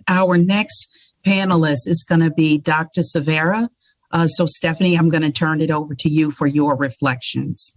Our next panelist is going to be Dr. Silvera. So Stephanie, I'm going to turn it over to you for your reflections.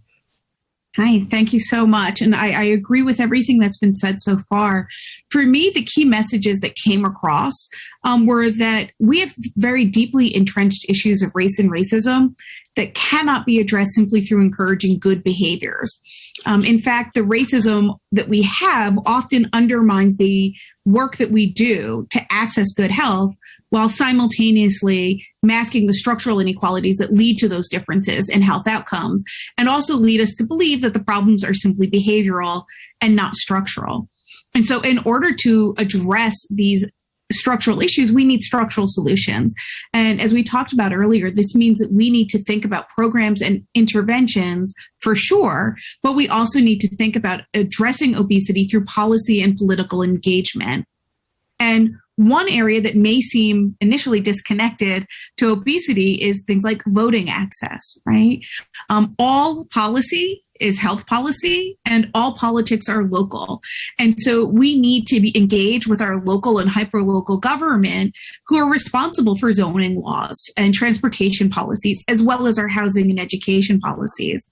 Hi, thank you so much. And I agree with everything that's been said so far. For me, the key messages that came across were that we have very deeply entrenched issues of race and racism that cannot be addressed simply through encouraging good behaviors. In fact, the racism that we have often undermines the work that we do to access good health, while simultaneously masking the structural inequalities that lead to those differences in health outcomes, and also lead us to believe that the problems are simply behavioral and not structural. And so in order to address these structural issues, we need structural solutions. And as we talked about earlier, this means that we need to think about programs and interventions for sure, but we also need to think about addressing obesity through policy and political engagement. And one area that may seem initially disconnected to obesity is things like voting access, right? All policy is health policy, and all politics are local. And so we need to be engaged with our local and hyperlocal government who are responsible for zoning laws and transportation policies, as well as our housing and education policies.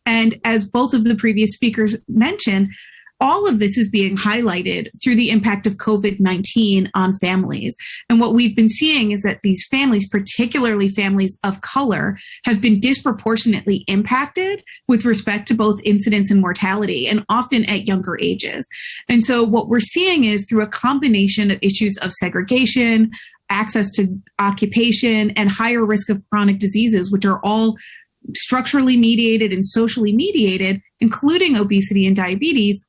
And as both of the previous speakers mentioned, all of this is being highlighted through the impact of COVID-19 on families. And what we've been seeing is that these families, particularly families of color, have been disproportionately impacted with respect to both incidence and mortality, and often at younger ages. And so what we're seeing is through a combination of issues of segregation, access to occupation, and higher risk of chronic diseases, which are all structurally mediated and socially mediated, including obesity and diabetes,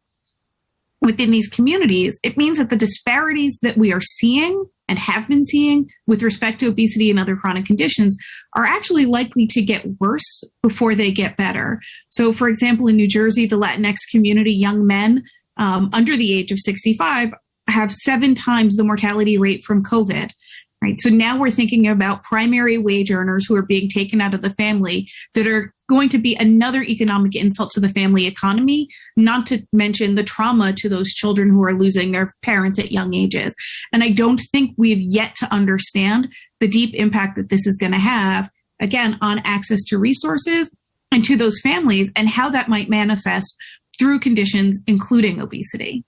within these communities, it means that the disparities that we are seeing and have been seeing with respect to obesity and other chronic conditions are actually likely to get worse before they get better. So, for example, in New Jersey, the Latinx community, young men under the age of 65 have 7 times the mortality rate from COVID. Right. So now we're thinking about primary wage earners who are being taken out of the family that are going to be another economic insult to the family economy, not to mention the trauma to those children who are losing their parents at young ages. And I don't think we've yet to understand the deep impact that this is going to have, again, on access to resources and to those families, and how that might manifest through conditions including obesity.